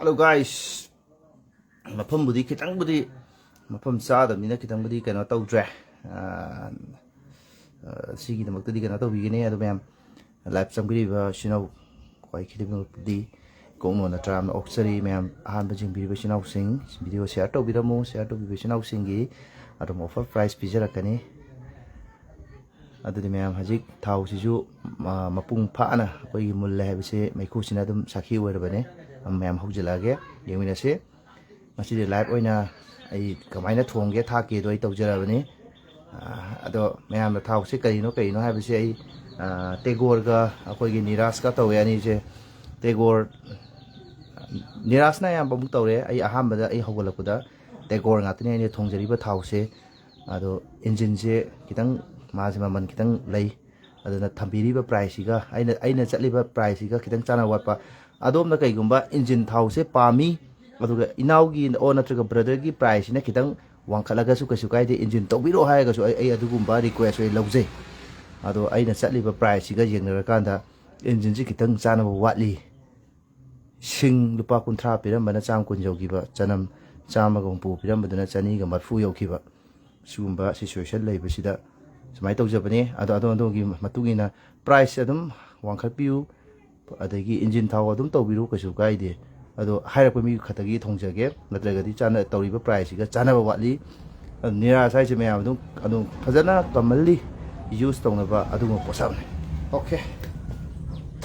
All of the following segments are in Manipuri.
Hello guys, mafam budi kitang budi mafam sa da mina kitang budi kana tawdre sigi da makta di kana taw bigine ado mem live samgri ba shino koi khidim budi kongno na tram oxari mem han bajing bi ba shino sing video share to biramu share to bi shino singi ado offer price pijara kani ado di mem hajik thau siju mapung pha na koi mulle habise maiku sina dum sakhi wer bane ma'am हौजलागे येमिनसे मसिदे लाइव ओइना आई कमाइना थोंगे थाके दो आई तौजराबनी अदो मैम दा थाउसे करिनो करिनो हाबिसे आई तेगोर गा अखोइगी निराश का तौवे अनि जे तेगोर निराश ना याम बमुक तौरे आई अहामबदा आई हौगलकुदा तेगोर गातने आई थोंजरिबा थाउसे अदो इंजिन से कितंग माजे ममन कितंग लई अदना थंबिरिबा प्राइस सिगा आइना चटलिबा प्राइस सिगा कितंग चाना वाटपा अदोम ना कईगुंबा इंजिन थाउ से पामी अदुगा इनाउगी ओ नत्रगा ब्रदर की प्राइस ने खितंग वांखलगासु कछु कायदे इंजिन तौबिरो हायगासु आई अदुगुंबा रिक्वेस्ट वे लौजे अदो आइना चटलिबा प्राइस सिगा येंगनरकांदा इंजिन से खितंग चानबा वाटली सिंग लुपा कुंथ्रा पिरमबना चाम कुंजौगिबा चनम चामगा हुंपु पिरमबदना चनीगा मरफु यौखिबा सुगुंबा सिचुएशन लेबसिदा समाय तौजबने अदोगी मतुगिना प्राइस अदुम वांखलपियु अदगी इंजिन थाव अदुम तौबिरु कछु कायदे अदो हायरप मी खतगी थोंजगे नत्रगदी चाना तौरिबा प्राइस सिगा चानाबा वाटली निराश हाइसे मयाम अदुम फजना कमली यूज तौनबा अदुम पोसाबने ओके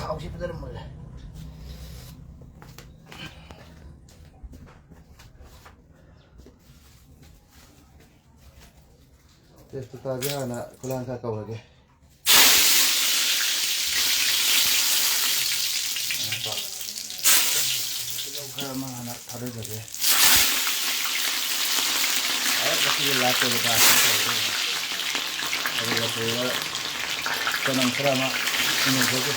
थाव सि फजना मुले टेस्ट ताजा ना खुलान का कवगे mana thare jabe ay basi la ko da ay la ko kanam krama ini jabe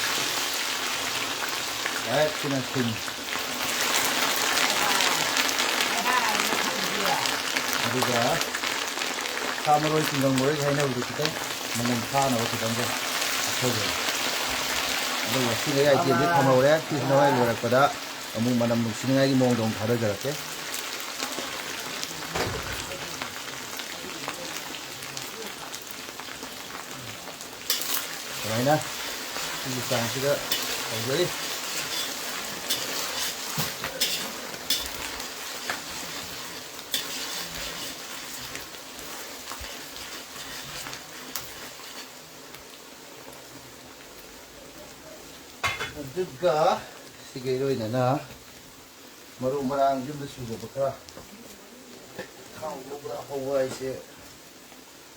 ay kuna tin aduga samaroi tinggang moroi haina udu kita manam khana wa kitang ga asoge aduga sine ai ti di thamore ti noi lora pada अमुक मनम नुसिनगाई मोंग दं थारो जराके राइना इस सांसिगा होगली दुगा सिगेरोइ ना मरु मरांग जुम द सुगो बखरा खाउ लोबरा हवाइ से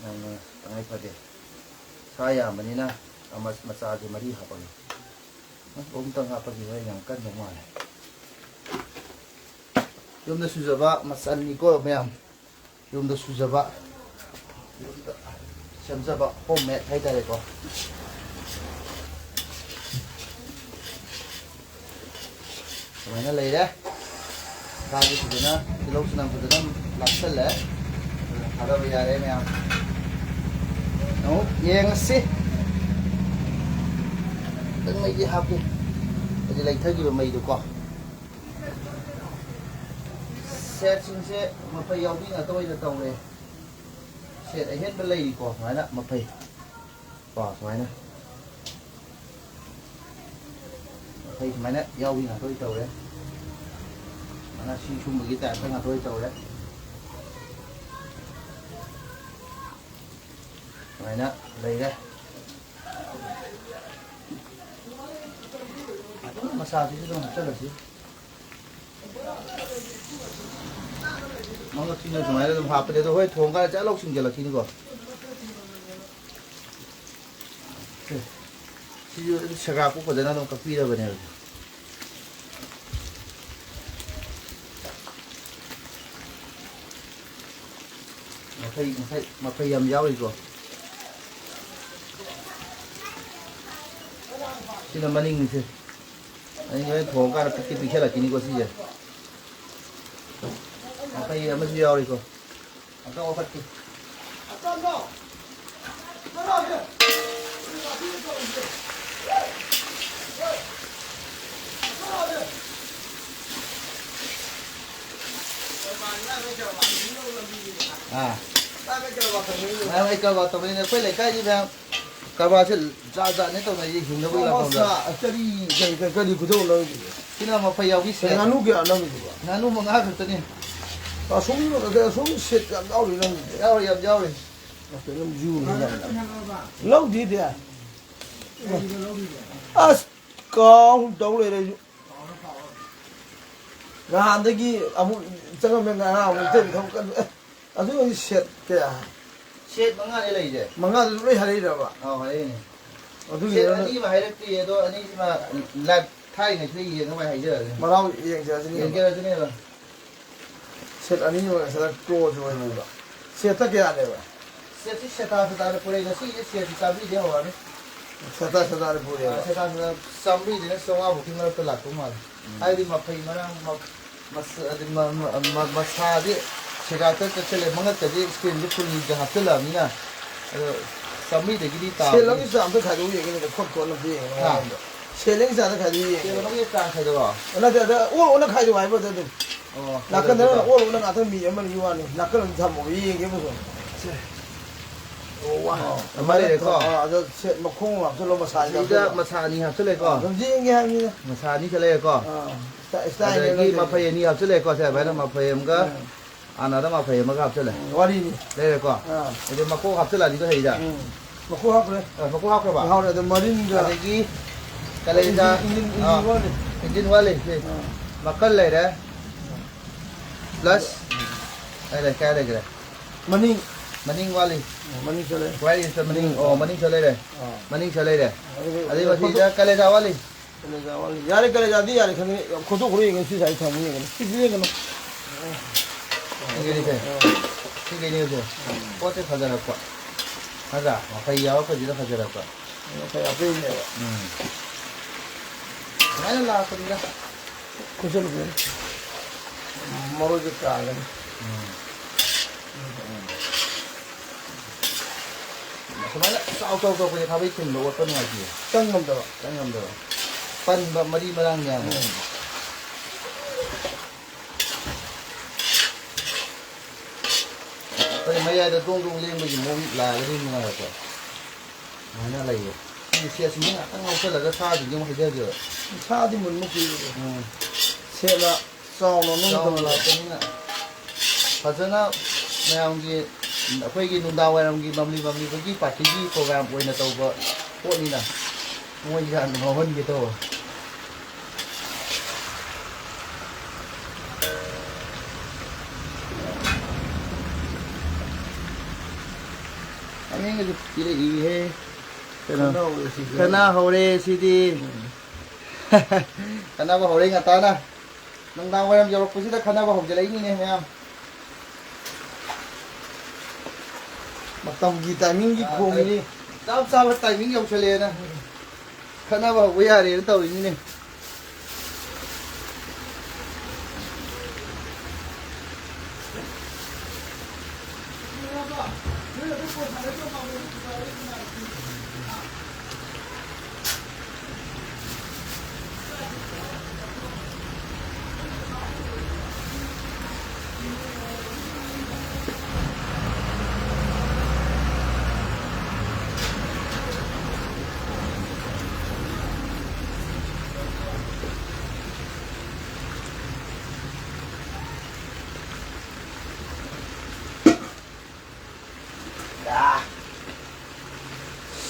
नंग तंगाइ फदे साया मनिना अमस मचा जे मरी हापन ओम तंग हापगी है yang kan जमाने जुम द सुजबा मसन निको मैम जुम द सुजबा समजबा होममेड हाइदारे को mana lay dah, kaki sudah na, kilau senang sudah na, laksal lah, ada bayar ni am, no, yang sih, teng mai je hap ni, jadi lagi thagi bermai tu kau, set sing set, mapai yau ni atau ini tahu le, set ahead belai di kau, mana mapai, kau mana. Thấy máy nè, dâu như là tôi tàu đấy, nó xuyên xung một cái tàn là tôi tàu đấy, máy nè, đây đây, massage chứ không, chắc là gì, mong là khi nào máy nó hạp để tôi hơi thùng cái chả lâu sinh giờ là khi nữa Syaga aku pada nanti kopi dah benar. Makai yam jauh itu. Sini maning ni. Ini kan thongkar pikir pikir lagi ni kau sih je. Makai yam masih jauh itu. Apa apa tu? Apa tu? Mana? ai cả vào tầm này quay lại cái gì vậy cả vào sẽ ra này tầm này gì hình nó bây giờ không cái đi cái đi cũng đâu khi nào mà phải vào cái xe nganu kia nó nganu mà ngã được này xuống nó cái xuống xịt cái đau đi nó giao đi cái nó du này lâu gì thế à con đâu lại đây ngàn thế kia chắc là mình ngàn nào mình tên không cần à thứ xịt kìa xe mà ngã đây gì mà ngàn lấy hay đấy吧 hay này thứ xe anh đi mà hay đấy cái đó anh đi mà làm thay này cái gì nó phải hay chưa mà đâu hiện giờ cái này là xịt anh đi mà sẽ pro rồi nữa xịt tất cả này vậy xe ta nó pure cái gì xe ta bị thế hả đấy xịt ta nó pure xe ta xong bị thế nó xong à một khi nó lạc cũng mà ai đi mà phải mà xa đi xe ta cái xe lên mang cái gì screen cái phun cái hạt là như na xong bị thì cái đi tàu xe lắm cái sao tôi khai đúng vậy cái này khót khót nó gì xe lên sao tôi khai đúng vậy xe nó cái trang khai được à nó khai được ai bao giờ được là cái đó nó ngã thằng mì mà như vậy là cái làm thầm một cái cái gì wow mà đây có giờ xe mà không làm cho nó mà xài được mà xài đi học cho lấy có làm gì nghe như mà xài đi cho lấy có tại này mà phải đi học cho lấy có sẽ phải là mà phải em cái anh nào đó mà phải mà học cho lấy qua đi đây là có thì mà cô học cho là đi có thấy gì mà cô học đấy mà cô học các bạn học rồi mà đi cái này ra engine qua lên mà cân này đấy plus đây là cái này kìa maning qua lên maning cho lên quay đi maning cho lên đây maning cho lên đây ở đây mà thì cái này ra qua lên यार कल जाती यार खने खुद को खुरी इसी साइड था मुझे किसी ने cái này rồi có thể thay ra được thay ra mà phải giáo cái gì đó thay ra được phải ở bên này cái là cái gì đó कुछ लोग मरो जो का है Sebenarnya auto punya kabel itu lo apa nih lagi? tengam dah Pan mari marangnya. Tapi maya ada tunggu lem bagi mau lah ini mana tu? Mana lagi? Ini siapa sih? Kan ngau salah ke sah juga masih ada je. sah di mun mungkin siapa song lo nung Tahu lah tu ni. Pasal memang ꯑꯩꯈꯣꯏꯒꯤ ꯅꯨꯡꯗꯥꯡ ꯋꯥꯏꯔꯝꯒꯤ ꯃꯝꯂꯤꯕꯒꯤ ꯄꯥꯔꯇꯤꯒꯤ ꯄ꯭ꯔꯣꯒ꯭ꯔꯥꯝ ꯑꯣꯏꯅ ꯇꯧꯕ ꯄꯣꯠꯅꯤꯅ ꯃꯣꯏꯒꯤ ꯍꯥꯟꯅ ꯉꯥꯎꯍꯟꯒꯦ ꯇꯧꯕ ꯑꯉꯥꯡꯒꯁꯨ ꯄꯤꯔꯛꯏꯍꯦ ꯈꯅꯥ ꯍꯧꯔꯦ ꯁꯤꯗꯤ ꯈꯅꯥꯕ ꯍꯧꯔꯦ ꯉꯟꯇꯥꯅ ꯅꯨꯡꯗꯥꯡ ꯋꯥꯏꯔꯝ ꯌꯧꯔꯛꯄꯁꯤꯗ ꯈꯅꯥꯕ ꯍꯧꯖꯤꯜꯂꯛꯏꯅꯤꯅꯦ ꯃꯌꯥꯝ मतम की टाइमिंग की खोंगी चप चप टाइमिंग यौसलेना खनाबा हौबा यारे तौरिनिने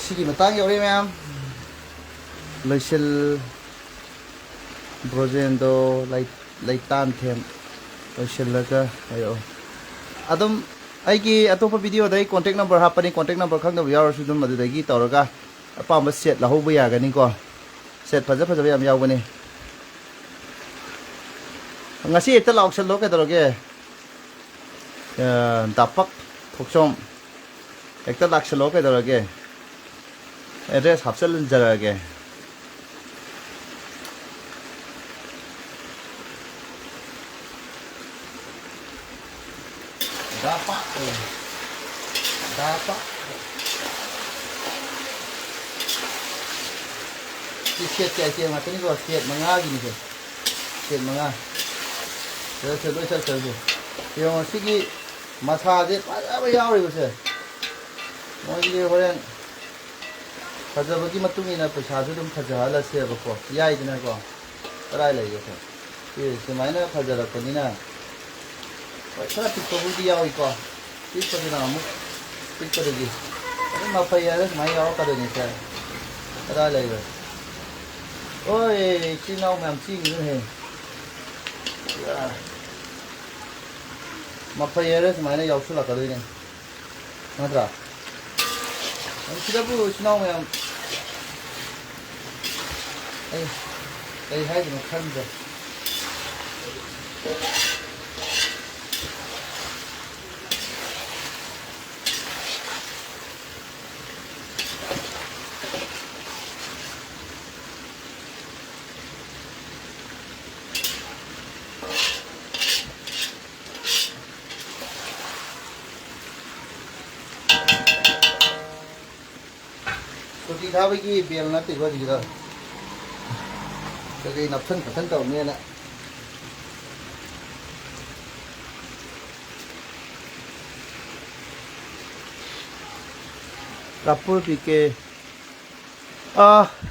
Sige matang yori ma'am. Loisel brojendo like tan them. Loisel laga ayo. Adum aigi atopa video dai contact number hapani contact number khang da yawar su dum madagi tawraga apamba set la hoba yagani ko. Set phaja yam yawbani. Ngasi eta lauk sel lo ka tawrage. Dapak thoksom ekta lak sel lo ka tawrage. Address हाफसल जगह के dapat siat macam ni kau siat manga gini tu siat manga terus yung sige massage fazaba yauribase mogi horen fazabagi matungina paisadu dum fajahalase bako yaidina ko tarai laigase sumaina fajarakpanina khara pikpabudi yawi ko pikpadina amu pikpadagi ani mafayara mai yaw kadani sa tarai laiga oi chinau mam ching nu he mafayara sumaina yawsula kadani natra sidabu chinau mam ai hai no khanda Kuti thabai ki bel na ti go ji da cái nắp thân tàu nghe nè Rapur pike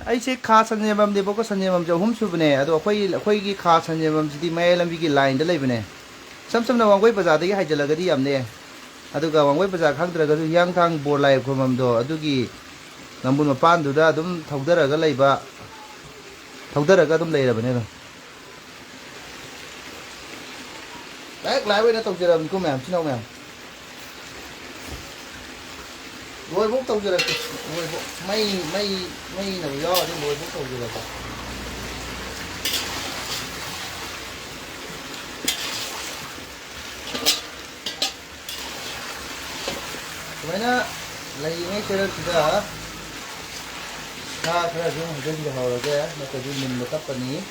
ai se kha sanjemam de boko sanjemam jo hum su bne ado khoi gi kha sanjemam sidi mai lambi gi line da lei bne sam na wangoi bazaar de hai jalaga di amne adu ga wangoi bazaar khang dra ga yang thang bor lai khomam do adu gi nambun mapan du da dum thaudara ga leiba thaudarga dum leirabane do dak lai na tawjiram ko ma'am sinau ma'am loi bok tawjira loi bok mai na yo di loi bok tawjira ko mana lai ngai sera sida khara jung jung de hawra ge na ko jung min makap pani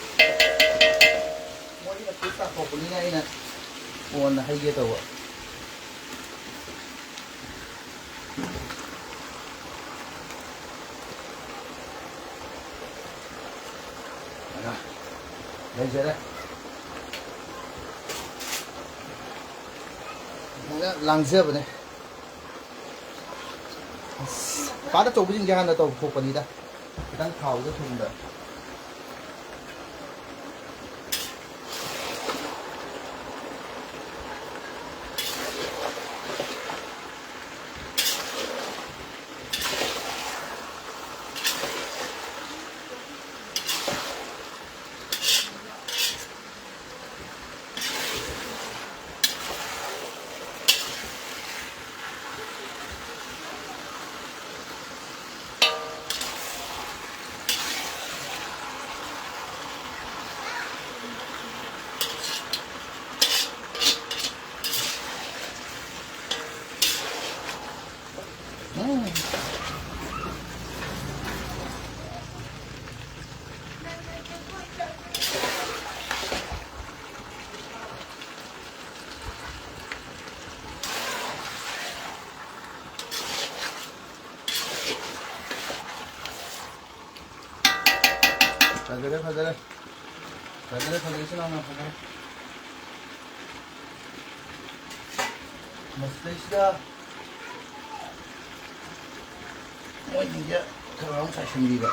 mo ni na ta ko ni ngai na on na hai ge to wa ana lai jera mo langje bane pada to bujing jahan na to ko pani da đang thầu cái thùng đó Fazere sila nga fazere. Mas isda. Mo dia karang sa sendiri.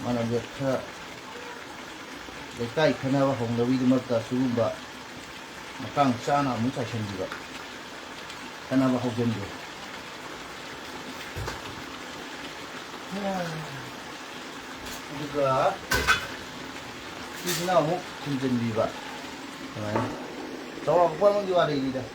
Mana dia ka dekai kana wa hong lawi dumata suba. Makang sana mo sa sendiri. Kana wa hogen dia. Juga ini nak muk cincin biba, coba apa mau jual ini dah.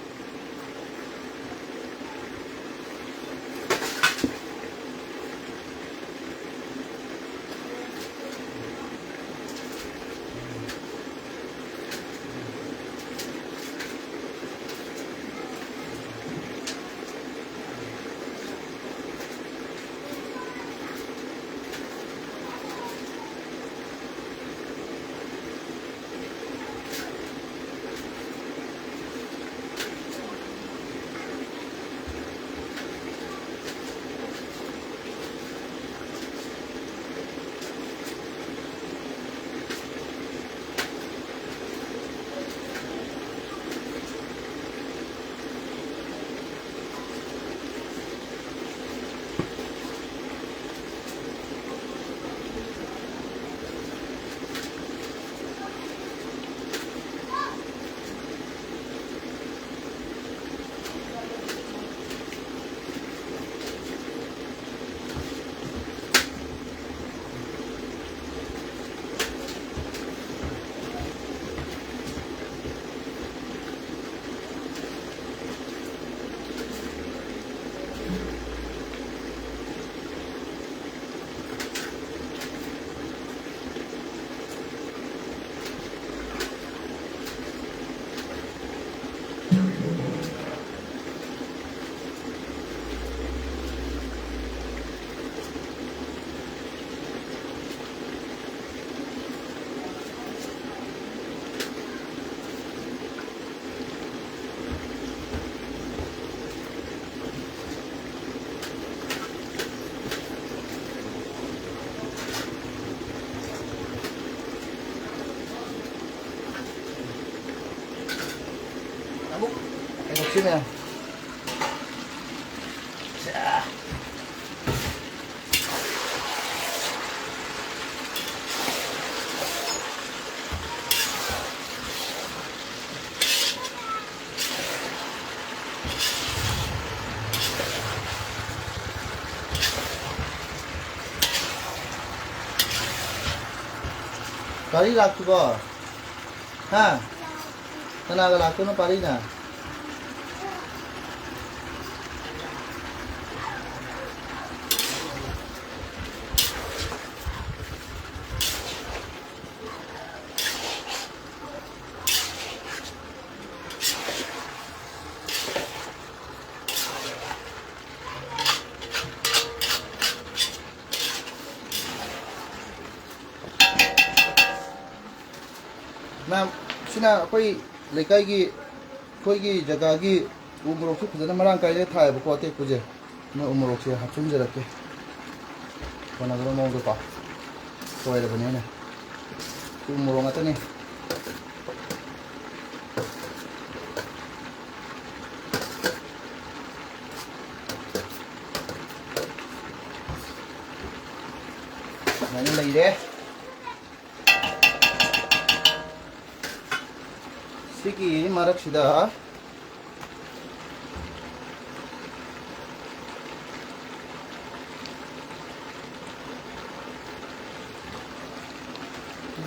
chứ nè. Pari lạc chứ bò ha, cái nào lạc cho nó pari nè. Nam, sina koi lekai gi koi gi jaga gi umurok se khujana marang kai le thai ko te kuje na umurok se hachun jara ke kona gro mo do pa koi le bane na umurok ata ne nani lai de Siki marak sida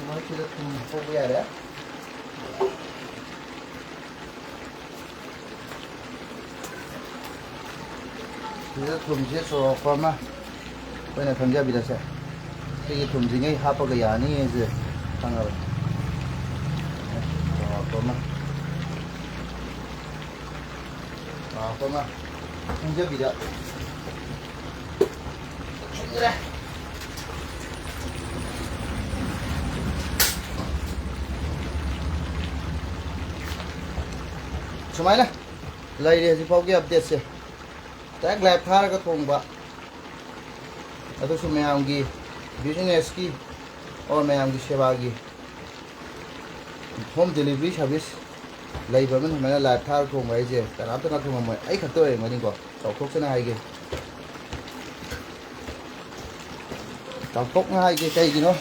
marak sida tum ya ada sida tum je so forma koina khanja bi da se siki tum jingai hapa ga ya ni je tanga forma forma khanja bi da ini Sumai lah, lagi dia si pagi update sih. Tak lab thar ka thong ba. Atu sumai anggi business ki और मैं आमगी सेवा की होम डिलीवरी सर्विस लाइव में हमारा लाइव थार थोंग भाई जे तनाब तो ना थोंग मैं आई खत्तो है मनी को चौथोक से ना आएगी चौथोक ना आएगी कहीं की नो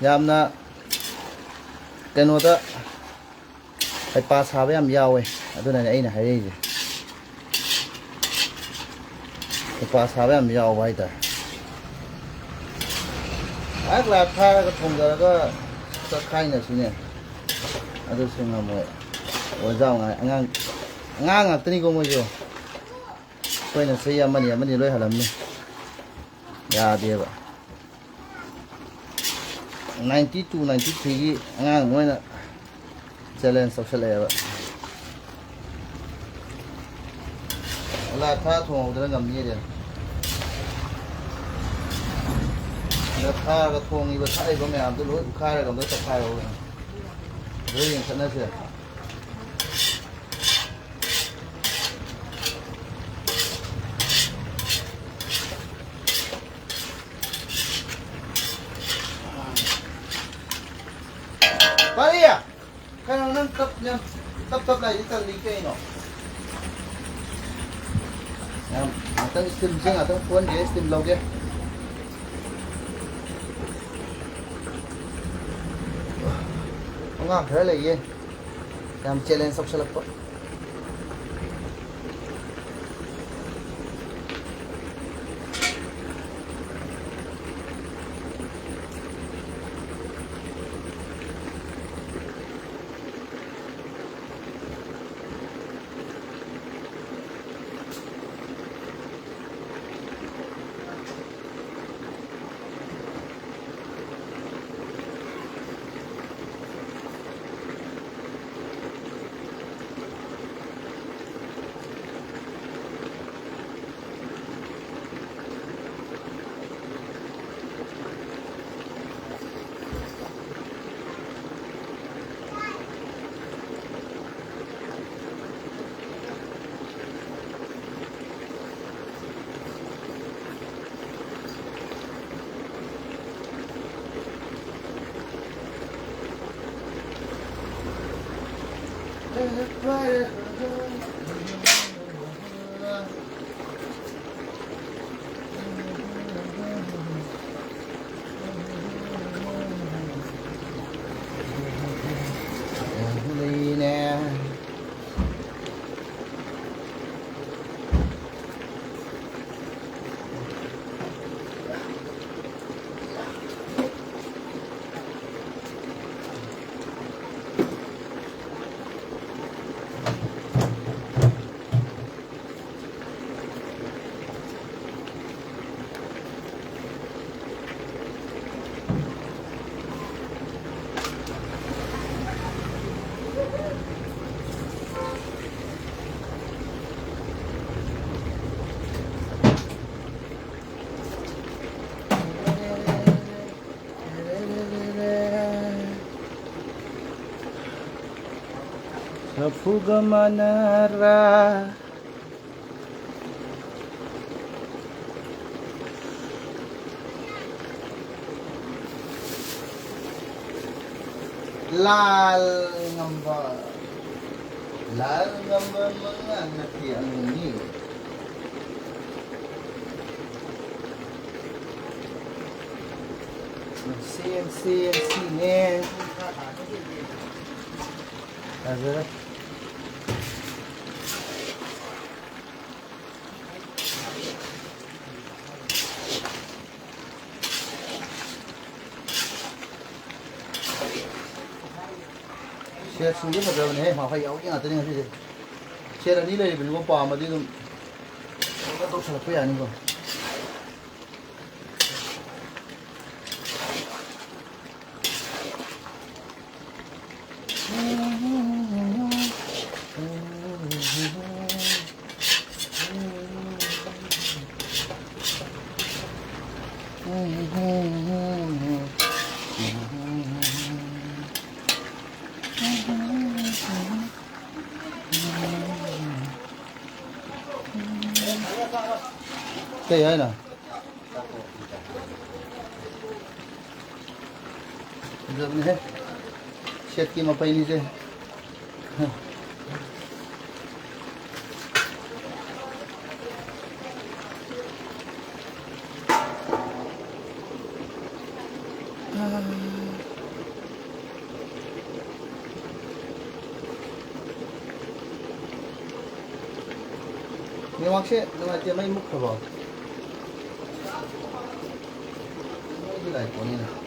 यामना तेनोदा आई पास हावे हम यावे अदुना ने आइना हाइजे आई पास हावे हम याव भाई ता ác là pha cái thùng rồi có khai nữa xin nè, tôi xin là mọi ở rau này ngang ngang à tên công rồi quay là xây mình đi lôi hà làm đi, ya đi vậy 92 93 ngang mỗi là challenge sắp sẽ lại vậy là pha thùng rồi ngầm như vậy khai cái thùng như vậy thay có mẹ làm tôi lối khai là còn tới tập khai rồi rồi những cái này chưa bao nhiêu cái nó nâng cấp nha cấp này chúng ta lý cây nó tăng steam riêng tăng cuốn cái steam lâu kia ngon thế là gì làm challenge sắp sẽ lập nè Sapuga manara lal ngamba mga ngati ang ini CNC nè Azara xe xuống rất là rồi này mà phải áo cái nào tên là gì xe là đi đây mình có bò mà đi luôn nó tốt thật cái này rồi cái ấy nè được hết xét kia mà bay đi chơi nhưng mà sẽ nhưng mà mấy múc rồi cái này của này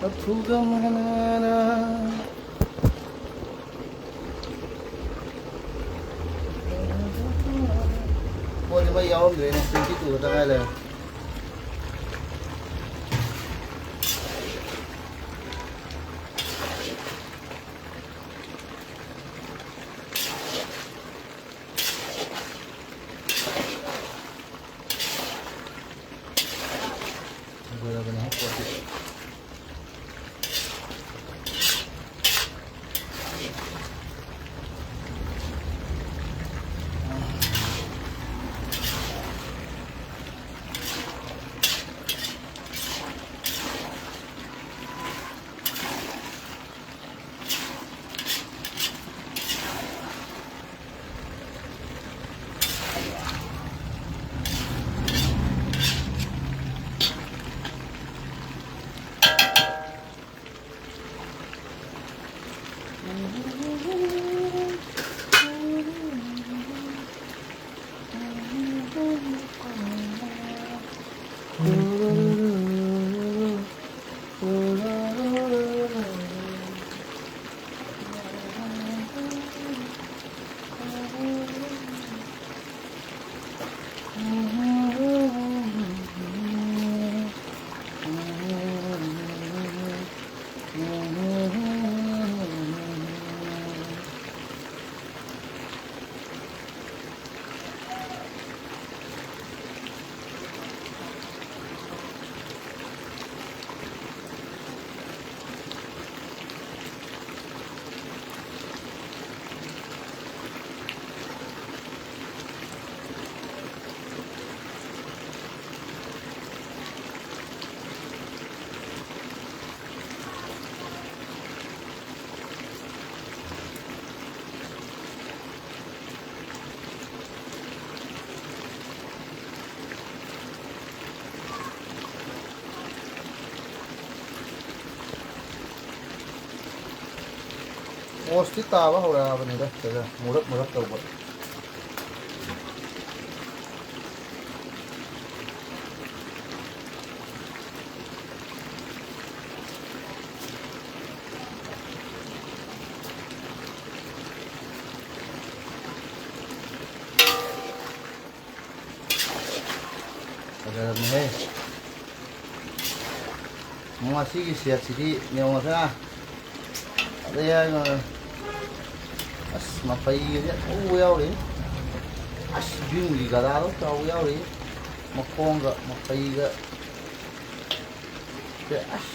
Sapuga manara mua cho mấy dấu vậy nè xin chiếc tủ ta ngay là Mosti tawa hora bani da kaga murak murak tawba kaga mehe muasi ki siat sidi nyawa sa ada yang as mapai ya yau ri as bingi kada ro tau yau ri makong ga mapai ga te as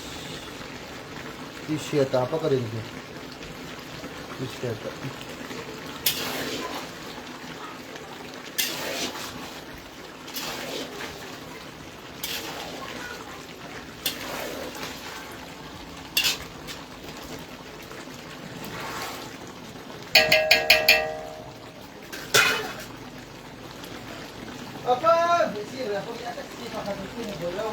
ti siat apa karin ki ti siat apa sih apa ya sih pakai ini bola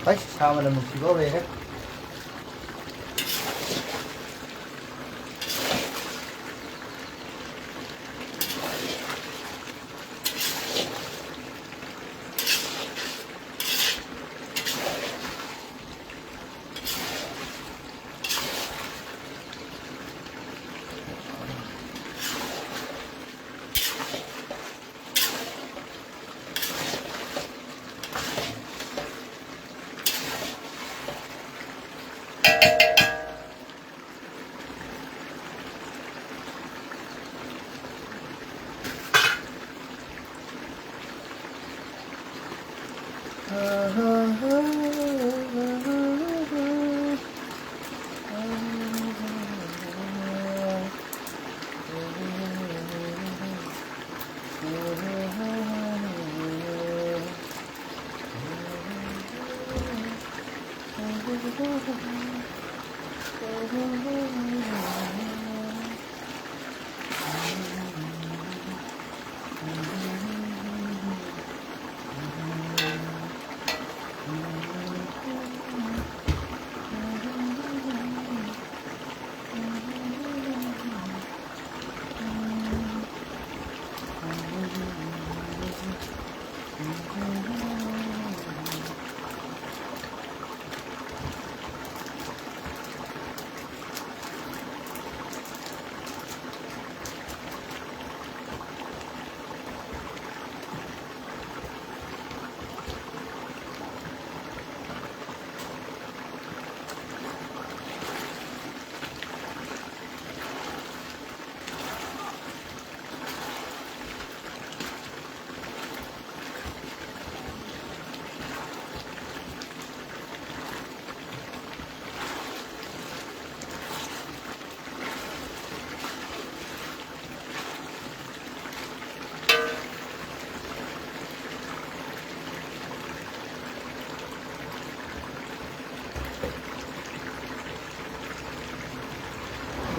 Ay, sama na magsigaw eh.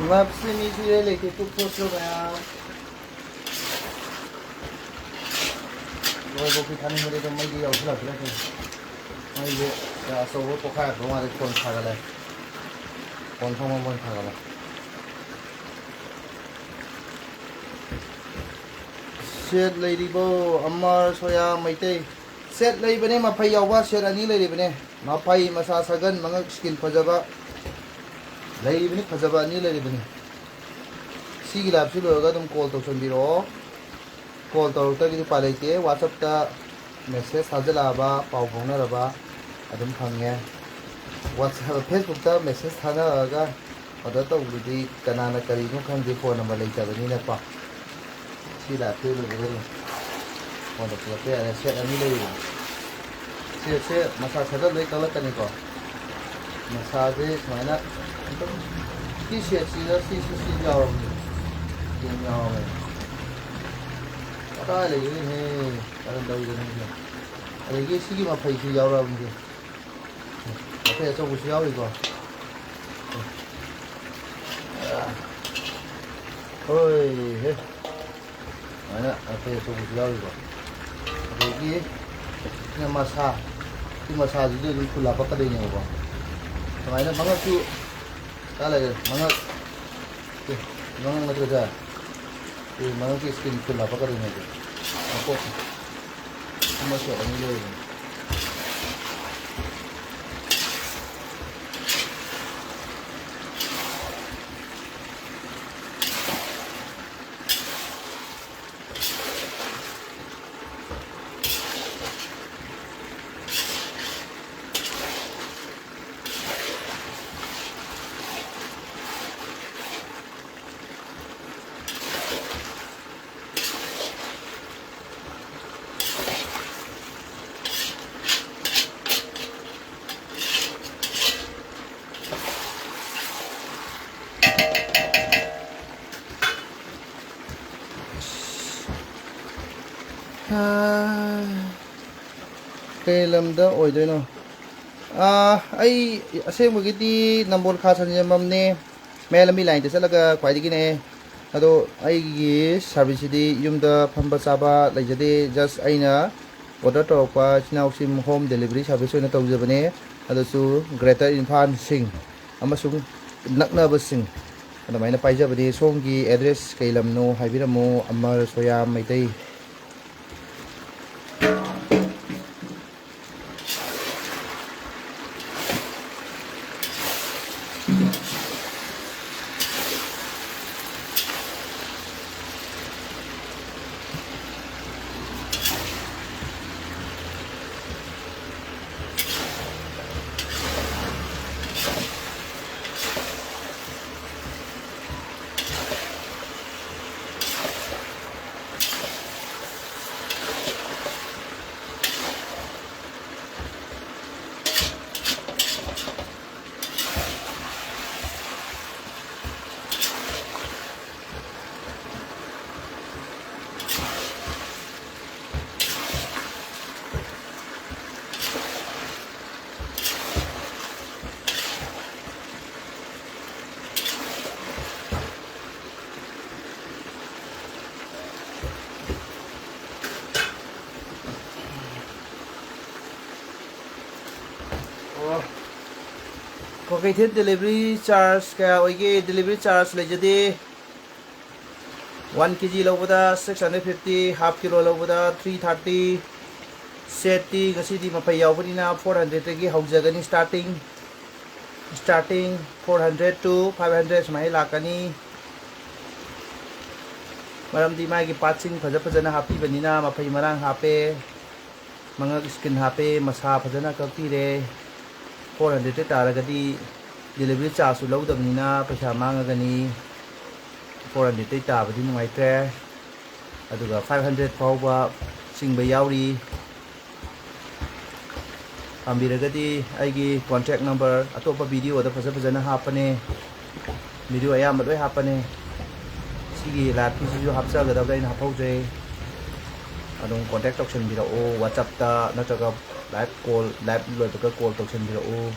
Lap se mi si le ke tu poso ba. Rồi bộ phim thanh mới đây mấy cái dầu là cái này mấy cái sâu với bộ khai của mà để con khai cái này con không khai cái này set lấy đi bộ amma soya mấy tê set lấy bên này mà phải dầu quá set anh lấy đi bên này mà phải mà sa gần mà skin phải dầu lấy bên này phải dầu anh lấy đi bên này xí cái lạp xí rồi cái tôm cồn tôm chuẩn bị rồi call tàu tới cái phải lấy cái WhatsApp ta message hazır laba pau phone laba adum phangye WhatsApp Facebook ta message thana ga order tàu đi canana kari no khang di phone number lấy cho bên này pa si là thế rồi còn được cái này sẽ anh lấy sẽ massage hazır lấy cái này có massage này nè cái sẽ chỉ nhau nhau này cái này cái đâu rồi này cái gì mà phải chỉ giàu ra không chứ phải cho bút giàu đi con ôi hết này nè phải cho bút giàu đi con cái cái massage gì đấy cũng là bắt cái này con cái này mang cái cái này mang cái gì thì mang cái skin cũng là bắt cái này aku masuk ni dulu. Cái làm đó ôi đấy nó ai xem một cái tí nằm bốn khá sẵn nhầm nè mẹ làm mi lại thì sẽ là cái quái đi cái này ado ai cái service đi dùng đó phẩm bát saba lại jadi just ai na order to qua channel sim home delivery service nó tàu giờ bên này ado su greater infant sing ama sung nak na bus sing ado mai na pai giờ bên này song cái address cái làm no hay biết mo ama soya mai tây có cái thiết delivery charge cái delivery charge lấy jadi 1 kg lâu bữa 650 half kilo lâu bữa 330 set đi cái gì mà phải giàu bữa na 400 cái hậu giờ cái starting 400 to 500 mấy là cái này mà làm đi mai cái patching phải rất là happy bên này na mà phải mà đang happy mga skin happy masa phải rất là cực kỳ đấy 400 taragadi delivery charge lâu đậm nina paisa mangagani 400 tabadi nungai tre aduga 500 fauba singba yauri ambiragadi aigi contact number atopa video da fajana hapane video ayam loi hapane sigi lat pisu hapsa ga da dain hapauje adong contact option bira o whatsapp ta nataga live call live loi ka call option bira o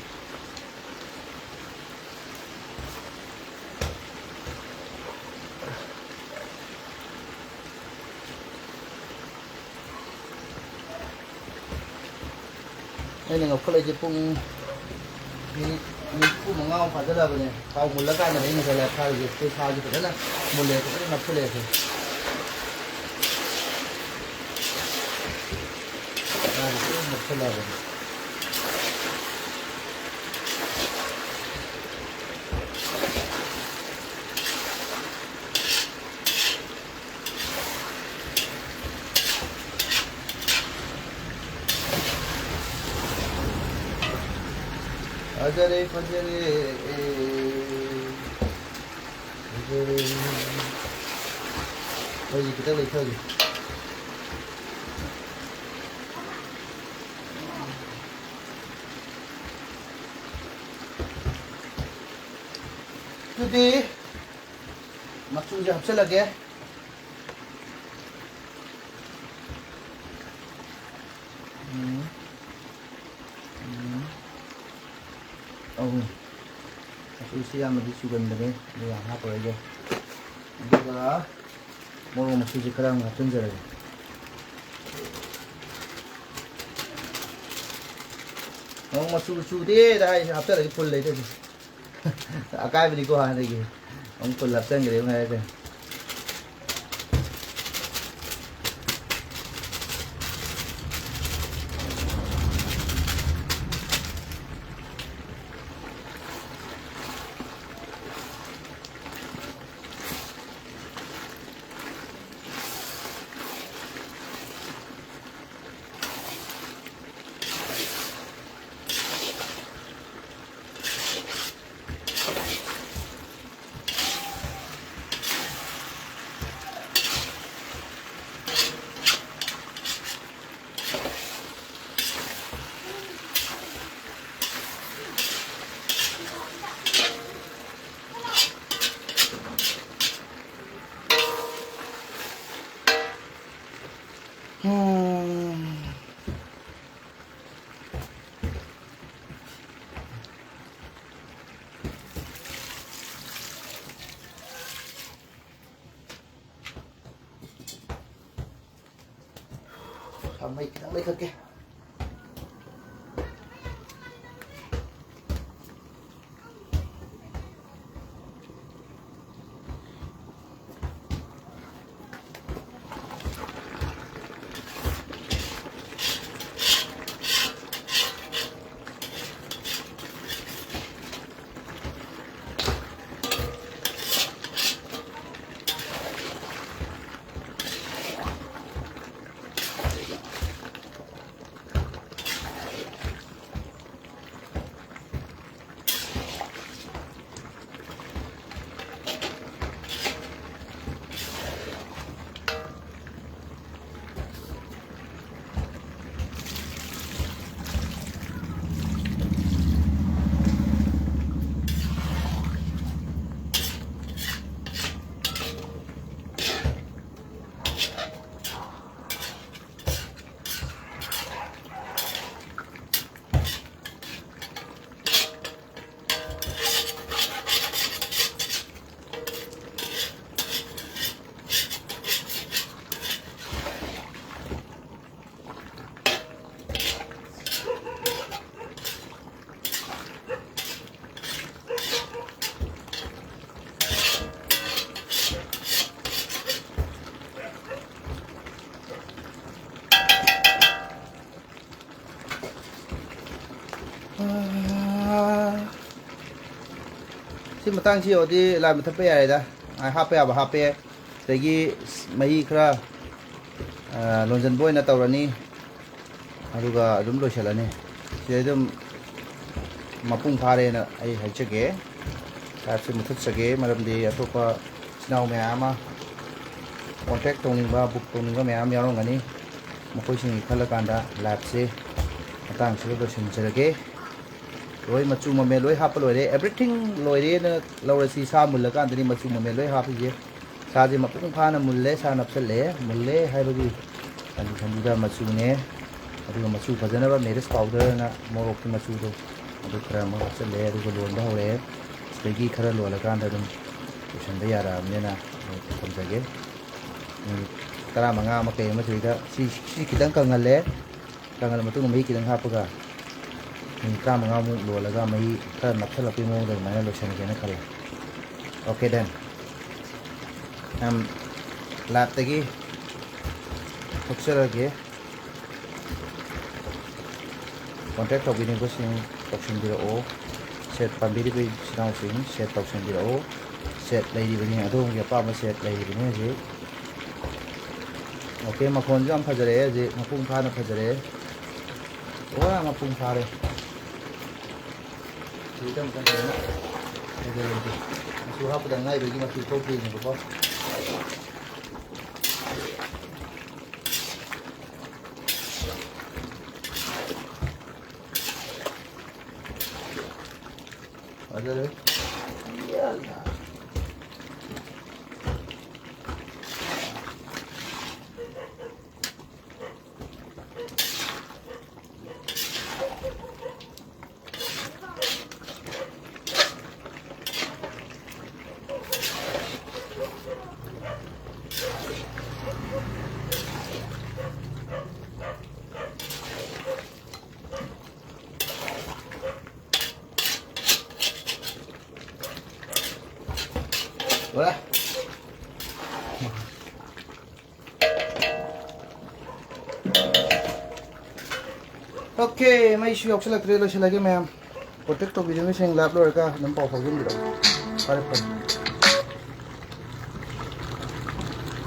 ꯑꯩꯅ ꯉꯧꯈꯠꯂꯛꯏꯁꯦ ꯄꯨꯡ ꯃꯤꯅꯤꯠ 35 ꯐꯥꯖꯜꯂꯕꯅꯦ ꯊꯥꯎ ꯃꯨꯜꯂꯀꯥꯟꯗ ꯑꯩ ꯉꯁꯥꯏ ꯂꯥꯏꯞ ꯊꯥꯔꯤꯁꯦ ꯑꯩꯈꯣꯏ ꯁꯥꯁꯦ ꯐꯖꯅ ꯃꯨꯜꯂꯦ ꯐꯖꯅ ꯅꯞꯁꯜꯂꯦ नप्सलबने Ajare fajare Thôi kita lấy thôi Jadi maksud je habis lagi isi yang lebih sugan dari yang apa aja juga mau masih sekarang ngapun jadi mau masuk deh dah apa lagi full lagi tu akai beri kau lagi orang full lapsan gitu nggak ada Sampai ke si matang si odi la mi thape ai da ai hape aba hape tegi mai khra lonjan boy na tawrani aduga adum loisalani si adum mapung phare na ai haichege tapse muthut sage maramdi atopa sinau me ama contact tongning ba book tongning ba me am yarong ani mokoi sing khala kanda lab se matang si do sin jarage loi machu mame loi hap loi re everything loi re na lawra si sa mul kan tani machu mame loi hap je sa je mapung pha na mulle sa napsal le mulle hai bagi ani khandi da machu ne adu machu phajana ba meres powder na morok ki machu do adu khara ma napsal le adu lon ba hore stegi khara lola kan da dum tushan da yara me na kom jage tara manga ma ke ma chuida si kidang kangal le kangal matu mai kidang hap ga มีกล้ามงามุกโดนแล้วก็ไม่ถ้านับถ้าเราไปมองเลยมันเราใช้ในนั้นครับโอเคเดนลาบตะกี้ทุกเรื่องกี้คอนแทคท็อปวินิก็สิ่งตกสิ่งเดียวโอเซตปันบิริบิสนาวสิ่งเซตตกสิ่งเดียวโอเซตเลยดีไปเนี่ยทุ่งอย่าป้ามาเซตเลยดีไปเนี่ยสิโอเคมาคนจ้ำพัชเร่สิมาพุ่งพานะพัชเร่โอ้ยมาพุ่งพาเลยดีจังกันเลยนะเดี๋ยวมาสู้ฮับดังไงไปกินมาสู้โต๊ะกินหรือเปล่าada deh iyalah boleh oke mai isu yok selak trailer selagi mem protect to video sing lab lo ka nam paw phagin dilo pare pare